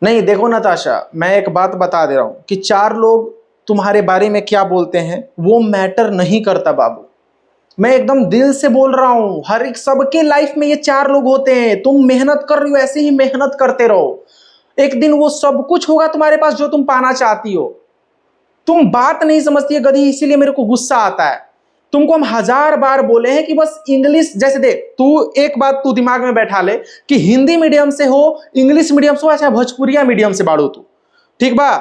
नहीं देखो नताशा, मैं एक बात बता दे रहा हूं कि चार लोग तुम्हारे बारे में क्या बोलते हैं वो मैटर नहीं करता बाबू। मैं एकदम दिल से बोल रहा हूं, हर एक सबके लाइफ में ये चार लोग होते हैं। तुम मेहनत कर रही हो, ऐसे ही मेहनत करते रहो, एक दिन वो सब कुछ होगा तुम्हारे पास जो तुम पाना चाहती हो। तुम बात नहीं समझती है गधी, इसीलिए मेरे को गुस्सा आता है। तुमको हम हजार बार बोले हैं कि बस इंग्लिश, जैसे देख तू एक बात तू दिमाग में बैठा ले कि हिंदी मीडियम से हो, इंग्लिश मीडियम से हो, अच्छा भोजपुरिया मीडियम से बाड़ो तू, ठीक बा।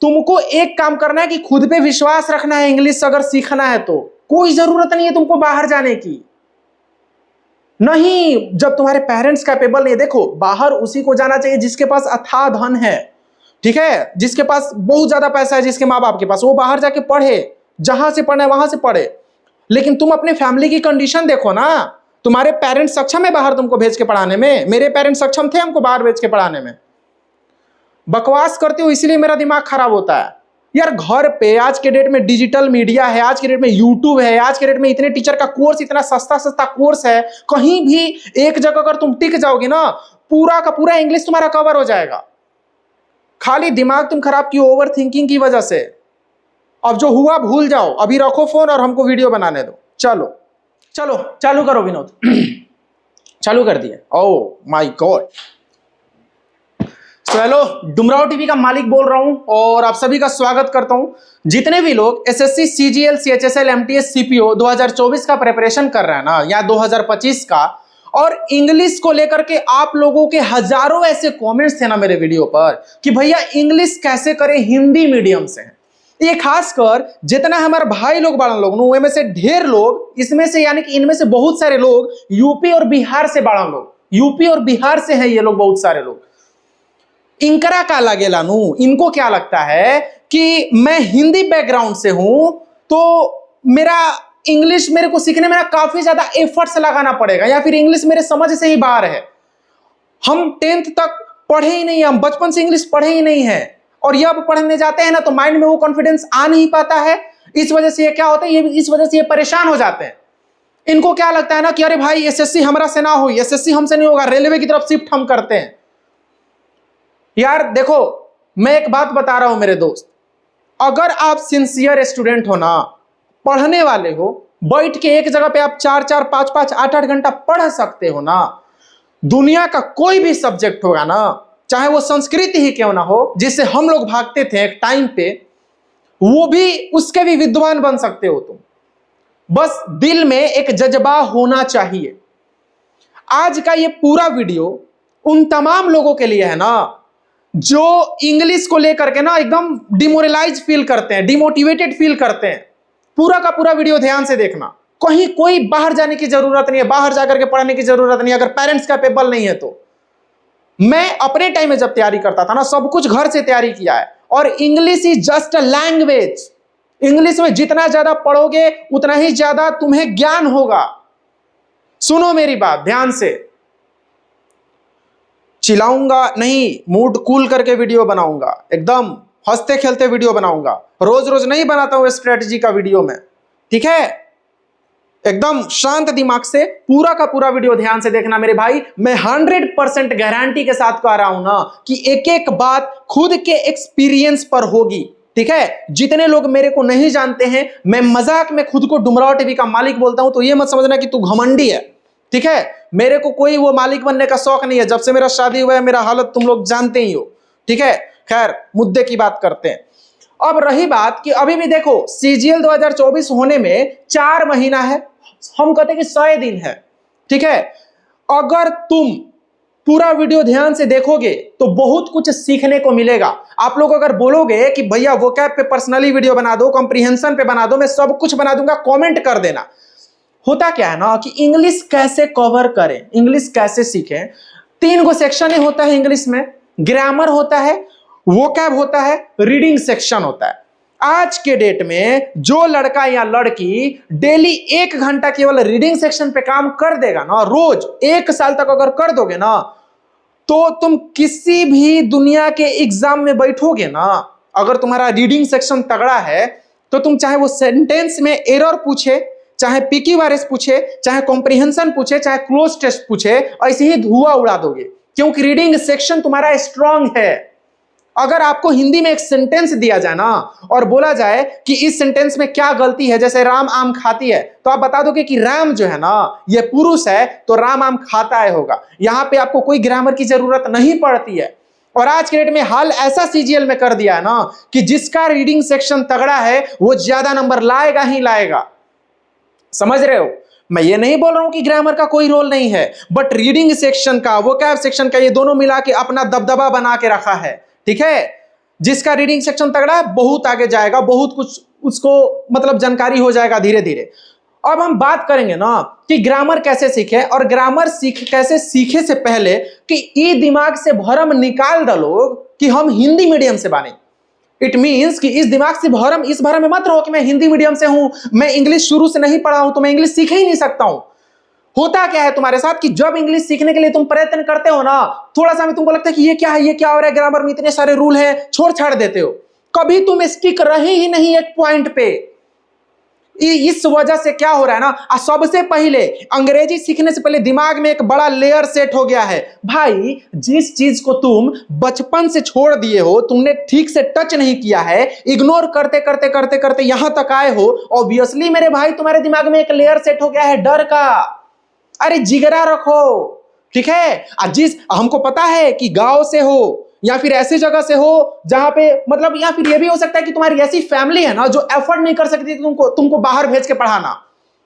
तुमको एक काम करना है कि खुद पे विश्वास रखना है। इंग्लिश अगर सीखना है तो कोई जरूरत नहीं है तुमको बाहर जाने की। नहीं, जब तुम्हारे पेरेंट्स कैपेबल नहीं, देखो बाहर उसी को जाना चाहिए जिसके पास अथाह धन है, ठीक है, जिसके पास बहुत ज्यादा पैसा है, जिसके माँ बाप के पास, वो बाहर जाके पढ़े, जहां से पढ़ना है वहां से पढ़े। लेकिन तुम अपने फैमिली की कंडीशन देखो ना। तुम्हारे पेरेंट्स सक्षम है बाहर तुमको भेज के पढ़ाने में? मेरे पेरेंट्स सक्षम थे हमको बाहर भेज के पढ़ाने में? बकवास करते हो इसीलिए मेरा दिमाग खराब होता है यार। घर पे आज के डेट में डिजिटल मीडिया है, आज के डेट में यूट्यूब है, आज के डेट में इतने टीचर का कोर्स, इतना सस्ता सस्ता कोर्स है। कहीं भी एक जगह अगर तुम टिक जाओगे ना, पूरा का पूरा इंग्लिश तुम्हारा कवर हो जाएगा। खाली दिमाग तुम खराब की ओवर थिंकिंग की वजह से। अब जो हुआ भूल जाओ, अभी रखो फोन और हमको वीडियो बनाने दो। चलो चलो चालू करो विनोद। चालू कर दिए। Oh my God. तो हेलो, डुमराव टीवी का मालिक बोल रहा हूं और आप सभी का स्वागत करता हूं। जितने भी लोग SSC, CGL, CHSL, MTS, CPO 2024 का प्रिपरेशन कर रहे हैं ना, या 2025 का, और इंग्लिश को लेकर के आप लोगों के हजारों ऐसे कमेंट्स थे ना मेरे वीडियो पर कि भैया इंग्लिश कैसे करें हिंदी मीडियम से। ये खासकर जितना हमारे भाई लोग बाड़न लोग नो, में से ढेर लोग, इसमें से यानी कि इनमें से बहुत सारे लोग यूपी और बिहार से बाड़न लोग, यूपी और बिहार से हैं ये लोग, बहुत सारे लोग। इनकरा का लगेला नू, इनको क्या लगता है कि मैं हिंदी बैकग्राउंड से हूं तो मेरा इंग्लिश मेरे को सीखने में काफी ज्यादा एफर्ट्स लगाना पड़ेगा, या फिर इंग्लिश मेरे समझ से ही बाहर है। हम 10th तक पढ़े ही नहीं, हम बचपन से इंग्लिश पढ़े ही नहीं है, और ये अब पढ़ने जाते हैं ना तो माइंड में वो कॉन्फिडेंस आ नहीं पाता है। इस वजह से ये क्या होता है, ये इस वजह से ये परेशान हो जाते हैं। इनको क्या लगता है ना कि अरे भाई एसएससी हमरा से ना हो, एसएससी हमसे नहीं होगा, रेलवे की तरफ शिफ्ट हम करते हैं। यार देखो, मैं एक बात बता रहा हूं मेरे दोस्त, अगर आप सिंसियर स्टूडेंट हो ना, पढ़ने वाले हो, बैठ के एक जगह पे आप 4-4, 5-5, 8-8 घंटा पढ़ सकते हो ना, दुनिया का कोई भी सब्जेक्ट होगा ना, चाहे वो संस्कृत ही क्यों ना हो, जिससे हम लोग भागते थे एक टाइम पे, वो भी, उसके भी विद्वान बन सकते हो तुम। बस दिल में एक जज्बा होना चाहिए। आज का ये पूरा वीडियो उन तमाम लोगों के लिए है ना जो इंग्लिश को लेकर के ना एकदम डिमोरलाइज फील करते हैं, डिमोटिवेटेड फील करते हैं। पूरा का पूरा वीडियो ध्यान से देखना। कहीं कोई बाहर जाने की जरूरत नहीं है, बाहर जाकर के पढ़ने की जरूरत नहीं है, अगर पेरेंट्स कैपेबल नहीं है तो। मैं अपने टाइम में जब तैयारी करता था ना, सब कुछ घर से तैयारी किया है, और English is just a language. English में जितना ज्यादा पढ़ोगे उतना ही ज्यादा तुम्हें ज्ञान होगा। सुनो मेरी बात ध्यान से, चिल्लाऊंगा नहीं, मूड कूल करके वीडियो बनाऊंगा, एकदम हंसते खेलते वीडियो बनाऊंगा। रोज रोज नहीं बनाता हूं स्ट्रेटजी का वीडियो में, ठीक है? एकदम शांत दिमाग से पूरा का पूरा वीडियो ध्यान से देखना मेरे भाई। मैं 100% गारंटी के साथ कह रहा हूं ना कि एक एक बात खुद के एक्सपीरियंस पर होगी, ठीक है? जितने लोग मेरे को नहीं जानते हैं, मैं मजाक में खुद को डुमराव टीवी का मालिक बोलता हूं, तो ये मत समझना कि तू घमंडी है, ठीक है? मेरे को कोई वो मालिक बनने का शौक नहीं है। जब से मेरा शादी हुआ है, मेरा हालत तुम लोग जानते ही हो, ठीक है? खैर, मुद्दे की बात करते हैं। अब रही बात कि अभी भी देखो, सीजीएल 2024 होने में 4 महीना है, हम कहते हैं कि 100 दिन है, ठीक है? अगर तुम पूरा वीडियो ध्यान से देखोगे तो बहुत कुछ सीखने को मिलेगा। आप लोग अगर बोलोगे कि भैया वोकैब पे पर्सनली वीडियो बना दो, कॉम्प्रिहेंशन पे बना दो, मैं सब कुछ बना दूंगा, कमेंट कर देना। होता क्या है ना कि इंग्लिश कैसे कवर करें, इंग्लिश कैसे सीखें, 3 गो सेक्शन ही होता है इंग्लिश में। ग्रामर होता है, वोकैब होता है, रीडिंग सेक्शन होता है। आज के डेट में जो लड़का या लड़की डेली 1 घंटा केवल रीडिंग सेक्शन पे काम कर देगा ना, रोज 1 साल तक अगर कर दोगे ना, तो तुम किसी भी दुनिया के एग्जाम में बैठोगे ना, अगर तुम्हारा रीडिंग सेक्शन तगड़ा है तो तुम चाहे वो सेंटेंस में एरर पूछे, चाहे PQRS पूछे, चाहे कॉम्प्रिहेंशन पूछे, चाहे क्लोज टेस्ट पूछे, ऐसे ही धुआं उड़ा दोगे, क्योंकि रीडिंग सेक्शन तुम्हारा स्ट्रांग है। अगर आपको हिंदी में एक सेंटेंस दिया जाए ना और बोला जाए कि इस सेंटेंस में क्या गलती है, जैसे राम आम खाती है, तो आप बता दोगे कि राम जो है ना ये पुरुष है तो राम आम खाता है होगा। यहां पे आपको कोई ग्रामर की जरूरत नहीं पड़ती है। और आज के डेट में हाल ऐसा सीजीएल में कर दिया है ना कि जिसका रीडिंग सेक्शन तगड़ा है वो ज्यादा नंबर लाएगा ही लाएगा। समझ रहे हो? मैं ये नहीं बोल रहा हूं कि ग्रामर का कोई रोल नहीं है, बट रीडिंग सेक्शन का, वोकैब सेक्शन का, ये दोनों मिला के अपना दबदबा बना के रखा है। ठीक है, जिसका रीडिंग सेक्शन तगड़ा है बहुत आगे जाएगा, बहुत कुछ उसको मतलब जानकारी हो जाएगा धीरे धीरे। अब हम बात करेंगे ना कि ग्रामर कैसे सीखे, और ग्रामर कैसे सीखे से पहले कि ये दिमाग से भरम निकाल दो लोग कि हम हिंदी मीडियम से बने। इट मीन्स कि इस दिमाग से भरम, इस भरम में मत रहो कि मैं हिंदी मीडियम से हूं, मैं इंग्लिश शुरू से नहीं पढ़ा हूं तो मैं इंग्लिश सीख ही नहीं सकता हूं। होता क्या है तुम्हारे साथ कि जब इंग्लिश सीखने के लिए तुम प्रयत्न करते हो ना, थोड़ा सा में तुमको लगता है कि ये क्या है, ये क्या हो रहा है, ग्रामर में इतने सारे रूल हैं, छोड़ छाड़ देते हो। कभी तुम स्टिक रहे ही नहीं एक पॉइंट पे। इस वजह से क्या हो रहा है ना, सबसे पहले अंग्रेजी सीखने से पहले दिमाग में एक बड़ा लेयर सेट हो गया है। भाई जिस चीज को तुम बचपन से छोड़ दिए हो, तुमने ठीक से टच नहीं किया है, इग्नोर करते करते करते करते यहां तक आए हो, ऑब्वियसली मेरे भाई तुम्हारे दिमाग में एक लेयर सेट हो गया है डर का। अरे जिगरा रखो, ठीक है। जिस हमको पता है कि गांव से हो या फिर ऐसी जगह से हो जहां पे मतलब, या फिर यह भी हो सकता है कि तुम्हारी ऐसी फैमिली है ना जो एफर्ट नहीं कर सकती तुमको बाहर भेज के पढ़ाना।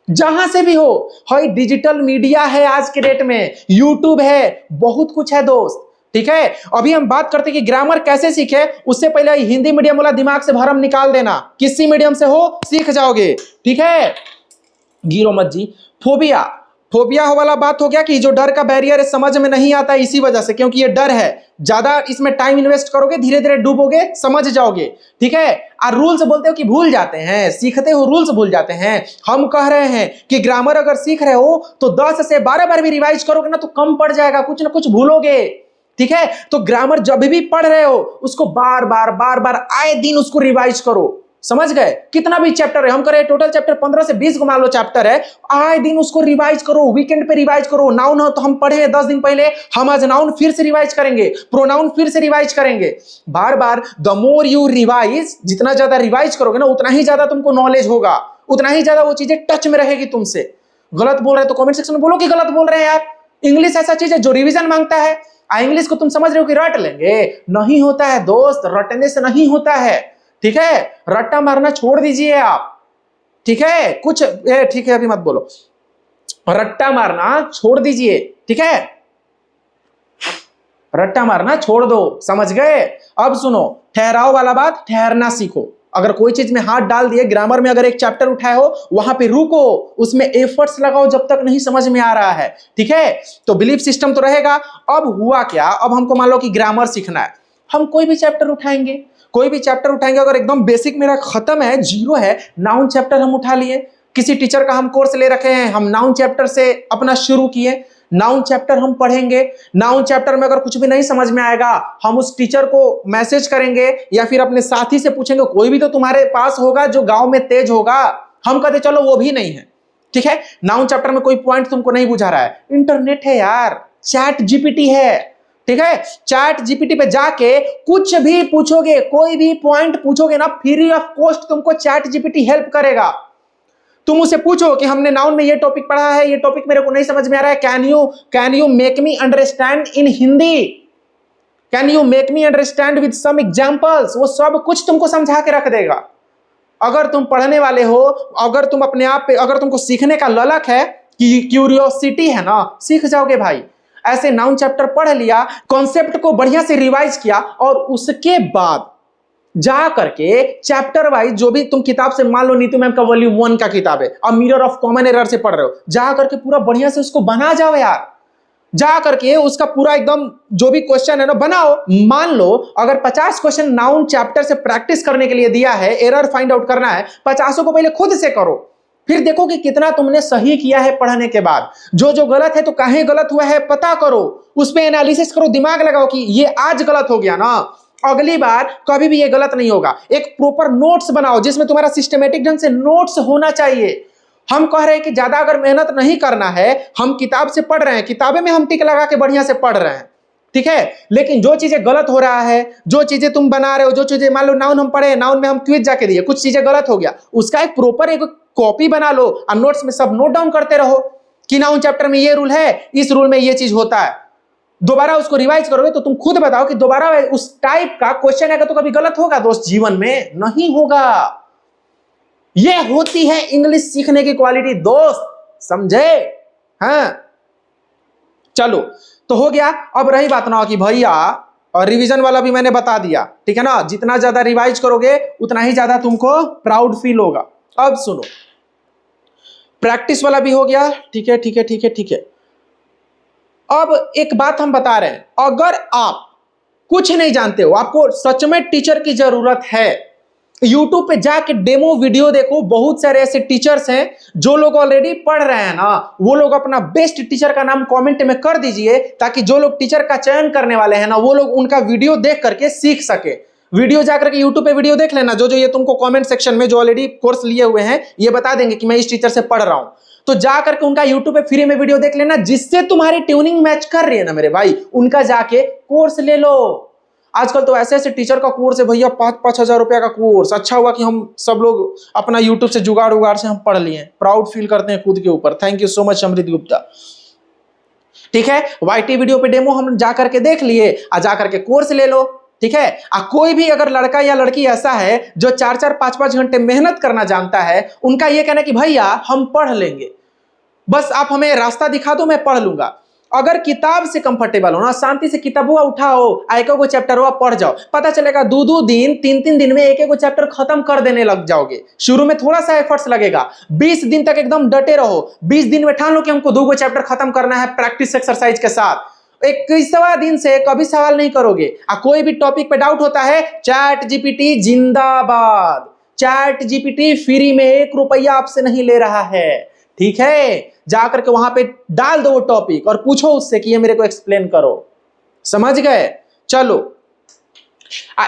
जहां से भी हो, हाई डिजिटल मीडिया है आज के डेट में, यूट्यूब है, बहुत कुछ है दोस्त। ठीक है, अभी हम बात करते हैं कि ग्रामर कैसे सीखे। उससे पहले हिंदी मीडियम वाला दिमाग से भरम निकाल देना, किसी मीडियम से हो सीख जाओगे। ठीक है, गिरो मत जी। फोबिया वाला बात हो गया कि जो डर का बैरियर है समझ में नहीं आता इसी वजह से, क्योंकि ये डर है, ज्यादा इसमें टाइम इन्वेस्ट करोगे धीरे धीरे डूबोगे, समझ जाओगे। ठीक है, और रूल्स बोलते हो कि भूल जाते हैं, सीखते हो रूल्स भूल जाते हैं। हम कह रहे हैं कि ग्रामर अगर सीख रहे हो तो 10 से 12 बार भी रिवाइज करोगे ना तो कम पड़ जाएगा, कुछ ना कुछ भूलोगे। ठीक है, तो ग्रामर जब भी पढ़ रहे हो उसको बार बार आए दिन उसको रिवाइज करो। समझ गए? कितना भी चैप्टर है, हम करें टोटल चैप्टर 15 से 20 को मान लो चैप्टर है, आए दिन उसको रिवाइज करो, वीकेंड पे रिवाइज करो। नाउन हो तो हम पढ़े 10 दिन पहले, हम आज नाउन फिर से रिवाइज करेंगे, प्रोनाउन फिर से रिवाइज करेंगे। बार बार द मोर यू रिवाइज, जितना ज्यादा रिवाइज करोगे ना उतना ही ज्यादा तुमको नॉलेज होगा, उतना ही ज्यादा वो चीजें टच में रहेगी तुमसे। गलत बोल रहे तो कमेंट सेक्शन में बोलो कि गलत बोल रहे हैं यार। इंग्लिश ऐसा चीज है जो रिविजन मांगता है। इंग्लिश को तुम समझ रहे हो कि रट लेंगे, नहीं होता है दोस्त, रटने से नहीं होता है। ठीक है, रट्टा मारना छोड़ दीजिए आप। ठीक है, कुछ ठीक है अभी मत बोलो, रट्टा मारना छोड़ दीजिए। ठीक है, रट्टा मारना छोड़ दो, समझ गए? अब सुनो, ठहराव वाला बात, ठहरना सीखो। अगर कोई चीज में हाथ डाल दिए, ग्रामर में अगर एक चैप्टर उठाए हो, वहां पे रुको, उसमें एफर्ट्स लगाओ जब तक नहीं समझ में आ रहा है। ठीक है, तो बिलीफ सिस्टम तो रहेगा। अब हुआ क्या, अब हमको मान लो कि ग्रामर सीखना है, हम कोई भी चैप्टर उठाएंगे, अगर एकदम बेसिक मेरा खत्म है, जीरो है, नाउन चैप्टर हम उठा लिए, किसी टीचर का हम कोर्स ले रखे हैं, हम नाउन चैप्टर से अपना शुरू किए, नाउन चैप्टर हम पढ़ेंगे। नाउन चैप्टर में अगर कुछ भी नहीं समझ में आएगा, हम उस टीचर को मैसेज करेंगे या फिर अपने साथी से पूछेंगे, कोई भी तो तुम्हारे पास होगा जो गांव में तेज होगा। हम कहते चलो वो भी नहीं है। ठीक है, नाउन चैप्टर में कोई पॉइंट तुमको नहीं बुझा रहा है, इंटरनेट है यार, चैट जीपीटी है। ठीक है, चैट जीपीटी पे जाके कुछ भी पूछोगे, कोई भी पॉइंट पूछोगे ना, फ्री ऑफ कॉस्ट तुमको चैट जीपीटी हेल्प करेगा। तुम उसे पूछो कि हमने नाउन में ये टॉपिक पढ़ा है, ये टॉपिक मेरे को नहीं समझ में आ रहा है, can you make me understand in Hindi, can you make me understand with some examples, वो सब कुछ तुमको समझा के रख देगा। अगर तुम पढ़ने वाले हो, अगर तुम अपने आप पे, अगर तुमको सीखने का ललक है, क्यूरियोसिटी है ना, सीख जाओगे भाई। ऐसे नाउन चैप्टर पढ़ लिया, कॉन्सेप्ट को बढ़िया से रिवाइज किया, और उसके बाद जा करके चैप्टर वाइज जो भी तुम किताब से, मान लो नीतू मैम का वॉल्यूम 1 का किताब है, अब मिरर ऑफ कॉमन एरर से पढ़ रहे हो, जा करके पूरा बढ़िया से उसको बना जाओ यार। जा करके उसका पूरा एकदम जो भी क्वेश्चन है ना बनाओ। मान लो अगर 50 क्वेश्चन नाउन चैप्टर से प्रैक्टिस करने के लिए दिया है, एरर फाइंड आउट करना है, 50 को पहले खुद से करो, फिर देखो कि कितना तुमने सही किया है पढ़ने के बाद। जो जो गलत है तो काहे गलत हुआ है पता करो, उस पे एनालिसिस करो, दिमाग लगाओ कि ये आज गलत हो गया ना, अगली बार कभी भी ये गलत नहीं होगा। एक प्रॉपर नोट्स बनाओ जिसमें तुम्हारा सिस्टमेटिक ढंग से नोट्स होना चाहिए। हम कह रहे हैं कि ज्यादा अगर मेहनत नहीं करना है, हम किताब से पढ़ रहे हैं, किताबें में हम टिक लगा के बढ़िया से पढ़ रहे हैं, ठीक है। लेकिन जो चीजें गलत हो रहा है, जो चीजें तुम बना रहे हो, जो चीजें मान लो नाउन हम पढ़े, नाउन में हम क्विज जाके दिए, कुछ चीजें गलत हो गया, उसका एक प्रॉपर एक कॉपी बना लो और नोट्स में सब नोट डाउन करते रहो कि नाउन चैप्टर में ये रूल है, इस रूल में ये चीज होता है। दोबारा उसको रिवाइज करोगे तो तुम खुद बताओ कि दोबारा उस टाइप का क्वेश्चन आएगा तो कभी गलत होगा दोस्त जीवन में? नहीं होगा। यह होती है इंग्लिश सीखने की क्वालिटी दोस्त, समझे? हाँ चलो, तो हो गया। अब रही बात ना कि भैया, और रिवीजन वाला भी मैंने बता दिया, ठीक है ना, जितना ज्यादा रिवाइज करोगे उतना ही ज्यादा तुमको प्राउड फील होगा। अब सुनो, प्रैक्टिस वाला भी हो गया, ठीक है ठीक है ठीक है ठीक है। अब एक बात हम बता रहे हैं, अगर आप कुछ नहीं जानते हो, आपको सच में टीचर की जरूरत है, YouTube पे जाके डेमो वीडियो देखो। बहुत सारे ऐसे टीचर्स हैं जो लोग ऑलरेडी पढ़ रहे हैं ना, वो लोग अपना बेस्ट टीचर का नाम कमेंट में कर दीजिए, ताकि जो लोग टीचर का चयन करने वाले हैं ना, वो लोग उनका वीडियो देख करके सीख सके। वीडियो जाकर के YouTube पे वीडियो देख लेना, जो ये तुमको कमेंट सेक्शन में जो ऑलरेडी कोर्स लिए हुए हैं ये बता देंगे कि मैं इस टीचर से पढ़ रहा हूं, तो जा करके उनका YouTube पे फ्री में वीडियो देख लेना, जिससे तुम्हारी ट्यूनिंग मैच कर रही है ना मेरे भाई, उनका जाके कोर्स ले लो। आजकल तो ऐसे ऐसे टीचर का कोर्स है भैया, 5-5 हजार रुपया का कोर्स। अच्छा हुआ कि हम सब लोग अपना यूट्यूब से जुगाड़ उगाड़ से हम पढ़ लिए, प्राउड फील करते हैं खुद के ऊपर। थैंक यू सो मच अमृत गुप्ता। ठीक है, वाईटी वीडियो पे डेमो हम जा करके देख लिए, आ जा करके कोर्स ले लो, ठीक है। कोई भी अगर लड़का या लड़की ऐसा है जो 4-4 5-5 घंटे मेहनत करना जानता है, उनका ये कहना कि भैया हम पढ़ लेंगे, बस आप हमें रास्ता दिखा दो, मैं पढ़ लूंगा। अगर किताब से कंफर्टेबल हो ना, शांति से किताबुआ उठाओ, एक एक चैप्टर हुआ पढ़ जाओ, पता चलेगा 2-2 दिन 3-3 दिन में एक एक चैप्टर खत्म कर देने लग जाओगे। शुरू में थोड़ा सा एफर्ट्स लगेगा, 20 दिन तक एकदम डटे रहो। 20 दिन में ठान लो कि हमको 2 चैप्टर खत्म करना है प्रैक्टिस एक्सरसाइज के साथ। 21वां दिन से कभी सवाल नहीं करोगे। कोई भी टॉपिक पे डाउट होता है, चैट जीपीटी जिंदाबाद। चैट जीपीटी फ्री में 1 रुपया आपसे नहीं ले रहा है, ठीक है। जाकर के वहां पे डाल दो वो टॉपिक और पूछो उससे कि ये मेरे को एक्सप्लेन करो, समझ गए? चलो,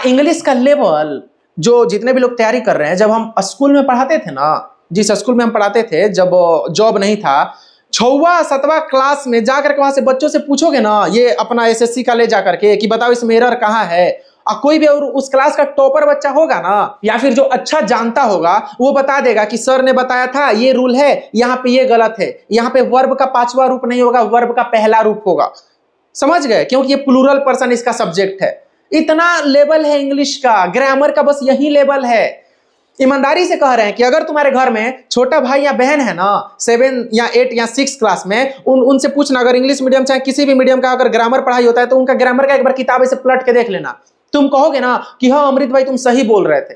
इंग्लिश का लेवल जो जितने भी लोग तैयारी कर रहे हैं, जब हम स्कूल में पढ़ाते थे ना, जिस स्कूल में हम पढ़ाते थे जब जॉब नहीं था, 6वां 7वां क्लास में जाकर के वहां से बच्चों से पूछोगे ना, ये अपना एसएससी का ले जाकर के कि बताओ इसमें एरर कहाँ है, और कोई भी और उस क्लास का टॉपर बच्चा होगा ना, या फिर जो अच्छा जानता होगा, वो बता देगा कि सर ने बताया था ये रूल है, यहाँ पे ये गलत है, यहाँ पे वर्ब का 5वां रूप नहीं होगा, वर्ब का पहला रूप होगा। समझ गए? क्योंकि ये प्लूरल पर्सन इसका सब्जेक्ट है। इतना लेवल है इंग्लिश का, ग्रामर का बस यही लेवल है। ईमानदारी से कह रहे हैं कि अगर तुम्हारे घर में छोटा भाई या बहन है ना, 7 या 8 या 6 क्लास में, उनसे पूछना, अगर इंग्लिश मीडियम चाहे किसी भी मीडियम का अगर ग्रामर पढ़ाई होता है, तो उनका ग्रामर का एक बार किताब से पलट के देख लेना। तुम कहोगे ना कि हाँ अमृत भाई तुम सही बोल रहे थे,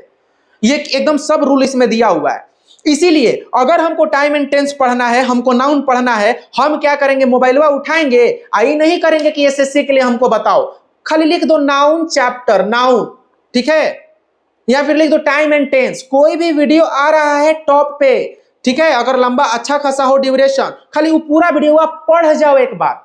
ये एकदम सब रूल इसमें दिया हुआ है। इसीलिए अगर हमको टाइम एंड टेंस पढ़ना है, हमको नाउन पढ़ना है, हम क्या करेंगे, मोबाइलवा उठाएंगे, आई नहीं करेंगे कि एसएससी के लिए हमको बताओ, खाली लिख दो नाउन चैप्टर, नाउन, ठीक है, या फिर लिख दो टाइम एंड टेंस। कोई भी वीडियो आ रहा है टॉप पे, ठीक है, अगर लंबा अच्छा खासा हो ड्यूरेशन, खाली वो पूरा वीडियो आप पढ़ जाओ एक बार।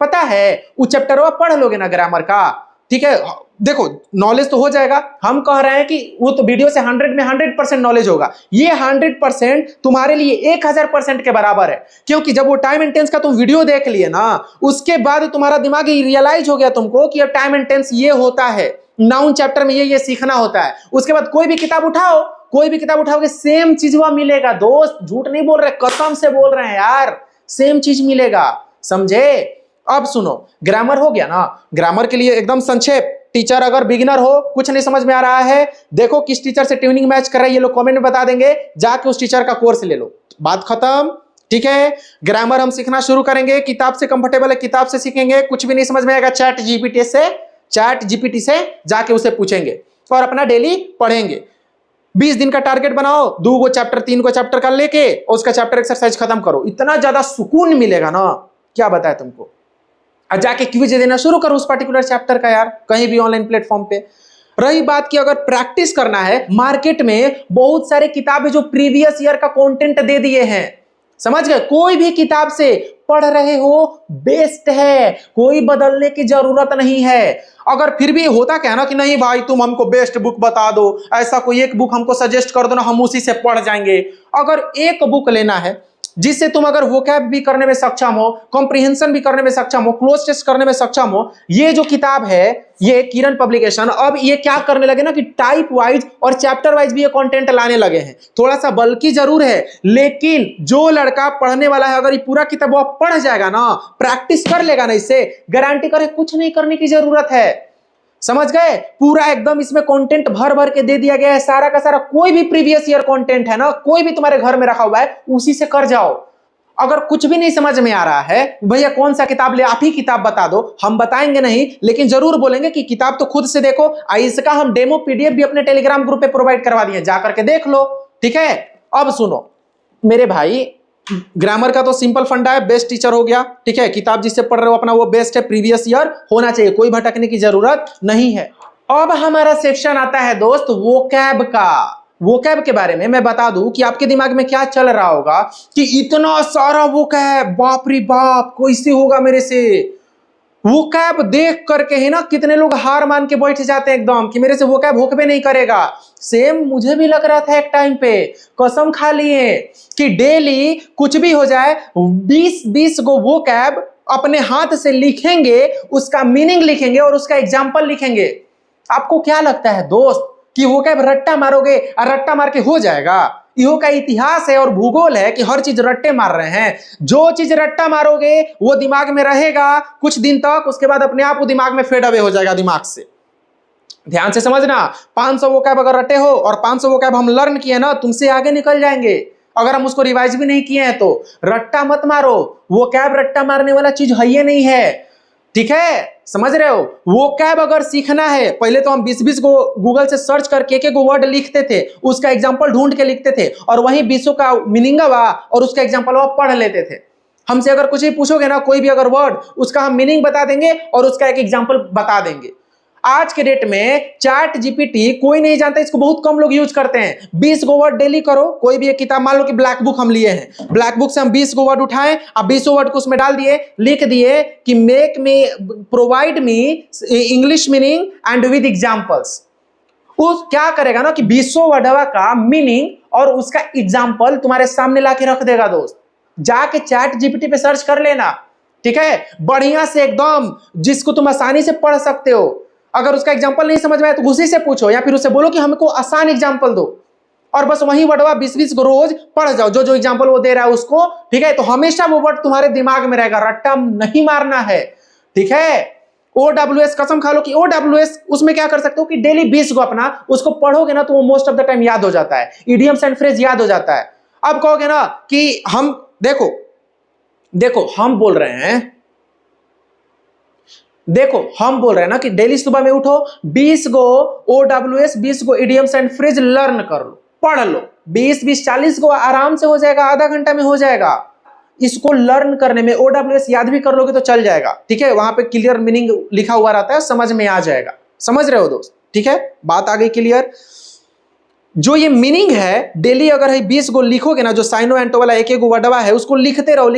पता है वो चैप्टर पढ़ लोगे ना ग्रामर का, ठीक है, देखो नॉलेज तो हो जाएगा। हम कह रहे हैं कि वो तो वीडियो से 100 में 100% नॉलेज होगा, ये 100% तुम्हारे लिए 1000% के बराबर है। क्योंकि जब वो टाइम एंड टेंस का तुम वीडियो देख लिए ना, उसके बाद तुम्हारा दिमाग रियलाइज हो गया तुमको कि अब टाइम एंड टेंस ये होता है, नाउन चैप्टर में ये सीखना होता है। उसके बाद कोई भी किताब उठाओ, कोई भी किताब उठाओगे, सेम चीज वह मिलेगा दोस्त, झूठ नहीं बोल रहे, कसम से बोल रहे हैं यार, सेम चीज मिलेगा, समझे? अब सुनो, ग्रामर हो गया ना, ग्रामर के लिए एकदम संक्षेप। टीचर अगर बिगिनर हो, कुछ नहीं समझ में आ रहा है, देखो किस टीचर से ट्यूनिंग मैच कर रहा है, ये लोग कमेंट में बता देंगे, जाके उस टीचर का कोर्स ले लो, बात खत्म, ठीक है। ग्रामर हम सीखना शुरू करेंगे, किताब से कंफर्टेबल है किताब से सीखेंगे, कुछ भी नहीं समझ में आएगा चैट जीपीटी से जाके उसे पूछेंगे और अपना डेली पढ़ेंगे। 20 दिन का टारगेट बनाओ, 2 चैप्टर 3 चैप्टर का लेके उसका चैप्टर एक्सरसाइज खत्म करो, इतना ज्यादा सुकून मिलेगा ना, क्या बताए तुमको। और जाके क्विज देना शुरू करो उस पर्टिकुलर चैप्टर का यार, कहीं भी ऑनलाइन प्लेटफॉर्म पे। रही बात की अगर प्रैक्टिस करना है, मार्केट में बहुत सारे किताबें जो प्रीवियस ईयर का कंटेंट दे दिए हैं, समझ गए? कोई भी किताब से पढ़ रहे हो बेस्ट है, कोई बदलने की जरूरत नहीं है। अगर फिर भी होता क्या ना कि नहीं भाई तुम हमको बेस्ट बुक बता दो, ऐसा कोई एक बुक हमको सजेस्ट कर दो ना, हम उसी से पढ़ जाएंगे। अगर एक बुक लेना है जिससे तुम अगर वोकैब भी करने में सक्षम हो, कॉम्प्रिहेंशन भी करने में सक्षम हो, क्लोज टेस्ट करने में सक्षम हो। ये जो किताब है, ये किरण पब्लिकेशन अब ये क्या करने लगे ना कि टाइप वाइज और चैप्टर वाइज भी ये कंटेंट लाने लगे हैं। थोड़ा सा बल्कि जरूर है, लेकिन जो लड़का पढ़ने वाला है अगर ये पूरा किताब वो पढ़ जाएगा ना, प्रैक्टिस कर लेगा ना, इससे गारंटी करे कुछ नहीं करने की जरूरत है। समझ गए? पूरा एकदम इसमें कंटेंट भर भर के दे दिया गया है, सारा का सारा। कोई भी प्रीवियस ईयर कंटेंट है ना, कोई भी तुम्हारे घर में रखा हुआ है, उसी से कर जाओ। अगर कुछ भी नहीं समझ में आ रहा है, भैया कौन सा किताब ले, आप ही किताब बता दो, हम बताएंगे नहीं, लेकिन जरूर बोलेंगे कि किताब तो खुद से देखो। इसका हम डेमो पीडीएफ भी अपने टेलीग्राम ग्रुप पे प्रोवाइड करवा दिए, जाकर के देख लो। ठीक है, अब सुनो मेरे भाई, ग्रामर का तो सिंपल फंडा है, बेस्ट टीचर हो गया। ठीक है, किताब जिससे पढ़ रहे हो अपना वो बेस्ट है, प्रीवियस ईयर होना चाहिए, कोई भटकने की जरूरत नहीं है। अब हमारा सेक्शन आता है दोस्त वोकैब का। वोकैब के बारे में मैं बता दूं कि आपके दिमाग में क्या चल रहा होगा कि इतना सारा वोकैब, बाप रे बाप, कैसे होगा मेरे से। वोकैब देख करके ही ना कितने लोग हार मान के बैठ जाते हैं एकदम कि मेरे से वोकैब होकबे नहीं करेगा। सेम मुझे भी लग रहा था एक टाइम पे, कसम खा लिए कि डेली कुछ भी हो जाए 20-20 गो वोकैब अपने हाथ से लिखेंगे, उसका मीनिंग लिखेंगे और उसका एग्जाम्पल लिखेंगे। आपको क्या लगता है दोस्त कि वोकैब रट्टा मारोगे और रट्टा मार के हो जाएगा? इहो का इतिहास है और भूगोल है कि हर चीज रट्टे मार रहे हैं। जो चीज रट्टा मारोगे वो दिमाग में रहेगा कुछ दिन तक, उसके बाद अपने आप वो दिमाग में फेड अवे हो जाएगा दिमाग से। ध्यान से समझना, 500 वोकैब अगर रटे हो और 500 वोकैब हम लर्न किए ना, तुमसे आगे निकल जाएंगे। अगर हम उसको रिवाइज भी नहीं किए हैं तो रट्टा मत मारो, वोकैब रट्टा मारने वाला चीज है ही नहीं है। ठीक है, समझ रहे हो? वोकैब अगर सीखना है, पहले तो हम 20-20 को गूगल से सर्च करके एक वर्ड लिखते थे, उसका एग्जांपल ढूंढ के लिखते थे और वहीं 20 का मीनिंग और उसका एग्जांपल पढ़ लेते थे। हमसे अगर कुछ भी पूछोगे ना, कोई भी अगर वर्ड, उसका हम मीनिंग बता देंगे और उसका एक एग्जांपल बता देंगे। आज के डेट में चैट जीपीटी कोई नहीं जानता, इसको बहुत कम लोग यूज करते हैं। 20 गो वर्ड डेली करो, कोई भी एक किताब, मान लो कि ब्लैक बुक हम लिए हैं, ब्लैक बुक से हम 20 गो वर्ड उठाएं, अब 20 वर्ड को उसमें डाल दिए, लिख दिए कि make me, provide me English meaning and with examples. उस क्या करेगा ना कि 20 वर्डवा का मीनिंग और उसका एग्जांपल तुम्हारे सामने लाके रख देगा दोस्त। जाके चैट जीपीटी पे सर्च कर लेना, ठीक है, बढ़िया से एकदम, जिसको तुम आसानी से पढ़ सकते हो। अगर उसका एग्जांपल नहीं समझ में आए तो उसी से पूछो या फिर उससे बोलो कि हमको आसान एग्जांपल दो, और बस वही वर्डवा 20-20 को रोज पढ़ जाओ, जो जो एग्जांपल वो दे रहा है उसको। ठीक है, तो हमेशा वो वर्ड तुम्हारे दिमाग में रहेगा, रट्टा नहीं मारना है। ठीक है, OWS, कसम खा लो कि OWS, उसमें क्या कर सकते हो कि डेली 20 को अपना उसको पढ़ोगे ना तो वो मोस्ट ऑफ द टाइम याद हो जाता है, इडियम्स एंड फ्रेज याद हो जाता है। अब कहोगे ना कि हम देखो हम बोल रहे हैं ना कि डेली सुबह में उठो, 20 गो OWS, 20 go idioms and phrase learn कर लो, पढ़ लो। 20-40 को आराम से हो जाएगा, आधा घंटा में हो जाएगा। इसको लर्न करने में OWS याद भी कर लोगे तो चल जाएगा। ठीक है, वहां पे क्लियर मीनिंग लिखा हुआ रहता है, समझ में आ जाएगा। समझ रहे हो दोस्त? ठीक है, बात आ गई क्लियर। जो ये मीनिंग है, डेली अगर है 20 गो लिखोगे ना, जो साइनो एंटो वाला एक गो वर्डवा है, उसको लिखते रहो।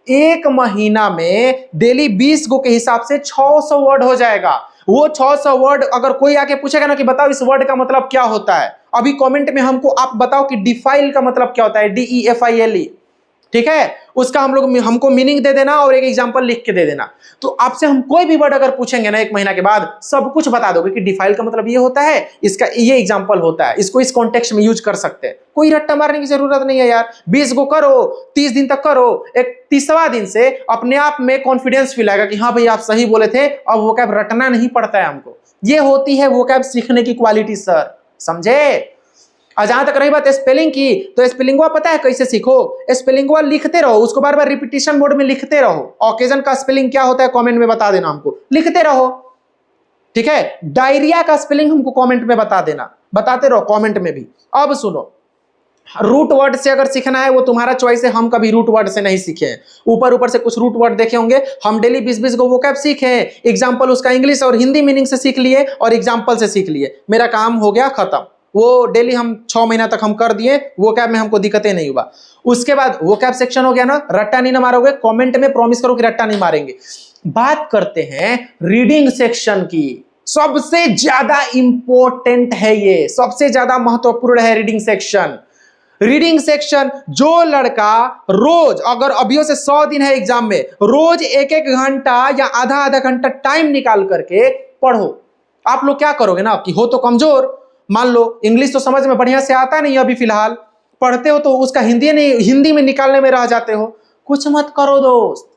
एक महीना में डेली 20 गो के हिसाब से 600 वर्ड हो जाएगा। वो 600 वर्ड अगर कोई आके पूछेगा ना कि बताओ इस वर्ड का मतलब क्या होता है, अभी कमेंट में हमको आप बताओ कि डिफाइल का मतलब क्या होता है, DEFILE। ठीक है, उसका हमको मीनिंग दे देना और एक एग्जांपल लिख के दे देना। तो आपसे हम कोई भी वर्ड अगर पूछेंगे ना, एक महीना के बाद सब कुछ बता दोगे कि डिफाइल का मतलब ये होता है, इसका ये एग्जांपल होता है, इसको इस कॉन्टेक्स्ट में यूज कर सकते हैं। कोई रट्टा मारने की जरूरत नहीं है यार। 20 गो करो, 30 दिन तक करो, एक 30वां दिन से अपने आप में कॉन्फिडेंस फील आएगा कि हाँ भाई आप सही बोले थे, अब वोकैब रटना नहीं पड़ता है हमको। ये होती है वोकैब सीखने की क्वालिटी सर, समझे? और जहां तक रही बात स्पेलिंग की, तो स्पेलिंगवा पता है कैसे सीखो? स्पेलिंगवा लिखते रहो, उसको बार बार रिपीटिशन मोड में लिखते रहो। ऑकेजन का स्पेलिंग क्या होता है कमेंट में बता देना हमको, लिखते रहो। ठीक है, डायरिया का स्पेलिंग हमको कमेंट में बता देना, बताते रहो कमेंट में भी। अब सुनो, रूट वर्ड से अगर सीखना है वो तुम्हारा चॉइस है, हम कभी रूट वर्ड से नहीं सीखे हैं। ऊपर से कुछ रूट वर्ड देखे होंगे, हम डेली 20-20 को वोकैब सीखे, एग्जाम्पल उसका इंग्लिश और हिंदी मीनिंग से सीख लिए और एग्जाम्पल से सीख लिए, मेरा काम हो गया खत्म। वो डेली हम 6 महीना तक हम कर दिए, वोकैब में हमको दिक्कतें नहीं हुआ। उसके बाद वोकैब सेक्शन हो गया ना, रट्टा नहीं ना मारोगे, कमेंट में प्रॉमिस करो कि रट्टा नहीं मारेंगे। बात करते हैं रीडिंग सेक्शन की। सबसे ज्यादा इंपॉर्टेंट है ये, सबसे ज्यादा महत्वपूर्ण है रीडिंग सेक्शन। रीडिंग सेक्शन जो लड़का रोज, अगर अभियो से 100 दिन है एग्जाम में, रोज एक एक घंटा या आधा आधा घंटा टाइम निकाल करके पढ़ो। आप लोग क्या करोगे ना कि हो तो कमजोर, मान लो इंग्लिश तो समझ में बढ़िया से आता नहीं अभी फिलहाल, पढ़ते हो तो उसका हिंदी में निकालने में रह जाते हो। कुछ मत करो दोस्त,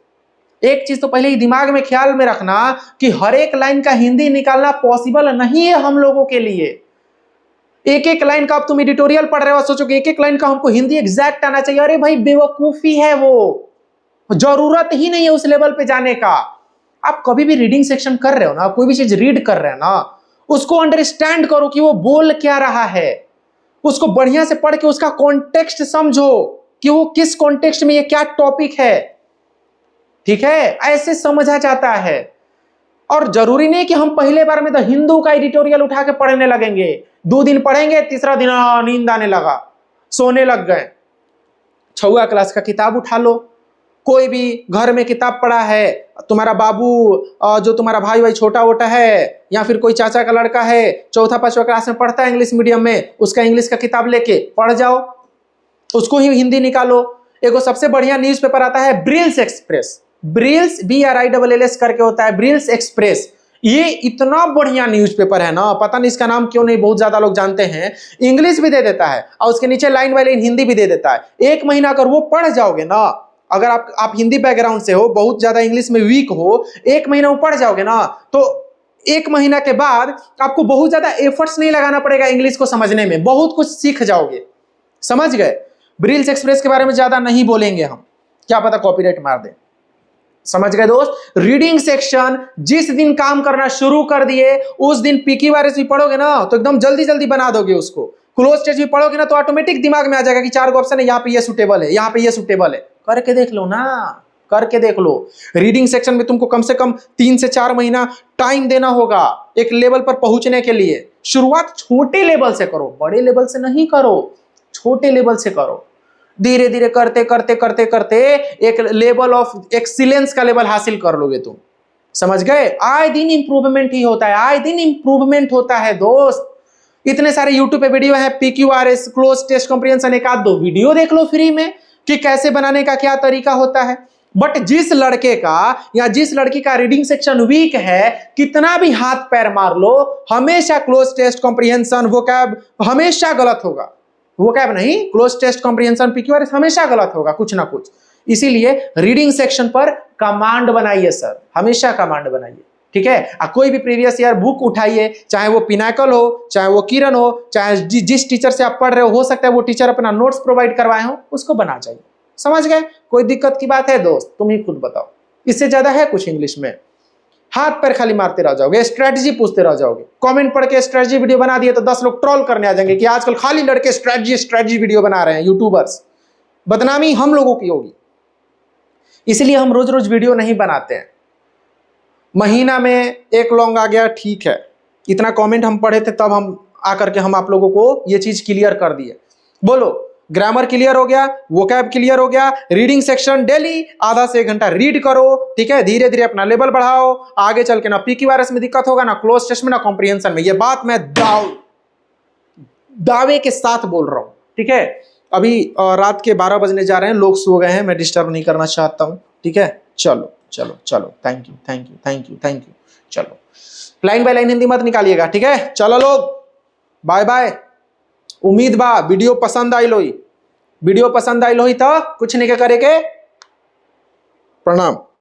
एक चीज तो पहले ही दिमाग में ख्याल में रखना कि हर एक लाइन का हिंदी निकालना पॉसिबल नहीं है हम लोगों के लिए। एक एक लाइन का, अब तुम एडिटोरियल पढ़ रहे हो, सोचो कि एक एक लाइन का हमको हिंदी एग्जैक्ट आना चाहिए। अरे भाई बेवकूफी है, वो जरूरत ही नहीं है उस लेवल पे जाने का। आप कभी भी रीडिंग सेक्शन कर रहे हो ना, कोई भी चीज रीड कर रहे हो ना, उसको अंडरस्टैंड करो कि वो बोल क्या रहा है, उसको बढ़िया से पढ़ के उसका कॉन्टेक्स्ट समझो कि वो किस कॉन्टेक्स्ट में ये क्या टॉपिक है। ठीक है, ऐसे समझा जाता है। और जरूरी नहीं कि हम पहले बार में द हिंदू का एडिटोरियल उठा के पढ़ने लगेंगे, 2 दिन पढ़ेंगे, तीसरा दिन नींद आने लगा, सोने लग गए। 6वीं क्लास का किताब उठा लो, कोई भी घर में किताब पढ़ा है, तुम्हारा बाबू जो तुम्हारा भाई छोटा वोटा है, या फिर कोई चाचा का लड़का है 4th 5वीं क्लास में पढ़ता है इंग्लिश मीडियम में, उसका इंग्लिश का किताब लेके पढ़ जाओ, उसको ही हिंदी निकालो। एगो सबसे बढ़िया न्यूज़पेपर आता है ब्रिल्स एक्सप्रेस, ब्रिल्स BRILLS करके होता है, ब्रिल्स एक्सप्रेस। ये इतना बढ़िया न्यूज़पेपर है ना, पता नहीं इसका नाम क्यों नहीं बहुत ज्यादा लोग जानते हैं। इंग्लिश भी दे देता है और उसके नीचे लाइन बाय लाइन हिंदी भी दे देता है। 1 महीना अगर वो पढ़ जाओगे ना, अगर आप हिंदी बैकग्राउंड से हो, बहुत ज्यादा इंग्लिश में वीक हो, 1 महीना वो पढ़ जाओगे ना, तो 1 महीना के बाद आपको बहुत ज्यादा एफर्ट्स नहीं लगाना पड़ेगा इंग्लिश को समझने में, बहुत कुछ सीख जाओगे। समझ गए? ब्रिल्स एक्सप्रेस के बारे में ज्यादा नहीं बोलेंगे हम, क्या पता कॉपीराइट मार दे। समझ गए दोस्त? रीडिंग सेक्शन जिस दिन काम करना शुरू कर दिए उस दिन PQRS भी पढ़ोगे ना तो एकदम जल्दी जल्दी बना दोगे उसको। क्लोज टेस्ट भी पढ़ोगे ना तो ऑटोमेटिक दिमाग में आ जाएगा कि 4 ऑप्शन है, यहाँ पे ये सुटेबल है, यहाँ पे ये सुटेबल है। करके देख लो ना, करके देख लो। रीडिंग सेक्शन में तुमको कम से कम 3 से 4 महीना टाइम देना होगा एक लेवल पर पहुंचने के लिए। शुरुआत छोटे लेवल से करो, बड़े लेवल से नहीं करो, छोटे लेवल से करो। धीरे धीरे करते करते करते करते एक लेवल ऑफ एक्सीलेंस का लेवल हासिल कर लोगे तुम। समझ गए? आए दिन इंप्रूवमेंट ही होता है, आए दिन इंप्रूवमेंट होता है दोस्त। इतने सारे यूट्यूब पे वीडियो है, PQRS, cloze test comprehension, 1-2 video देख लो फ्री में कि कैसे बनाने का क्या तरीका होता है। बट जिस लड़के का या जिस लड़की का रीडिंग सेक्शन वीक है, कितना भी हाथ पैर मार लो, हमेशा क्लोज टेस्ट कॉम्प्रिहेंशन वोकैब हमेशा गलत होगा। वोकैब नहीं, क्लोज टेस्ट कॉम्प्रिहेंशन PQRS हमेशा गलत होगा कुछ ना कुछ। इसीलिए रीडिंग सेक्शन पर कमांड बनाइए सर, हमेशा कमांड बनाइए। ठीक है? कोई भी प्रीवियस ईयर बुक उठाइए, चाहे वो पिनाकल हो, चाहे वो किरण हो, चाहे जिस टीचर से आप पढ़ रहे हो सकता है वो टीचर अपना नोट्स प्रोवाइड करवाए हो, उसको बना जाइए। समझ गए? कोई दिक्कत की बात है दोस्त? तुम ही खुद बताओ, इससे ज्यादा है कुछ इंग्लिश में? हाथ पैर खाली मारते रह जाओगे, स्ट्रेटजी पूछते रह जाओगे। कमेंट पढ़ के स्ट्रेटजी वीडियो बना दिए तो 10 लोग ट्रोल करने आ जाएंगे कि आजकल खाली लड़के स्ट्रेटजी वीडियो बना रहे हैं यूट्यूबर्स। बदनामी हम लोगों की होगी, इसलिए हम रोज रोज वीडियो नहीं बनाते हैं। महीना में 1 लॉन्ग आ गया, ठीक है। इतना कमेंट हम पढ़े थे तब हम आकर के हम आप लोगों को ये चीज क्लियर कर दिए। बोलो, ग्रामर क्लियर हो गया, वोकैब क्लियर हो गया, रीडिंग सेक्शन डेली आधा से 1 घंटा रीड करो। ठीक है? धीरे धीरे अपना लेवल बढ़ाओ, आगे चल के ना PQRS में दिक्कत होगा, ना क्लोज टेस्ट में, ना कॉम्प्रिहेंशन में। ये बात मैं दावे के साथ बोल रहा हूं। ठीक है? अभी रात के 12 बजने जा रहे हैं, लोग सो गए हैं, मैं डिस्टर्ब नहीं करना चाहता हूं। ठीक है? चलो चलो चलो, thank you thank you thank you thank you. चलो, लाइन बाय लाइन हिंदी मत निकालिएगा। ठीक है? चलो लोग, बाय बाय। उम्मीद बा वीडियो पसंद आई लोई, वीडियो पसंद आई लोई तो कुछ नहीं के करे के। प्रणाम।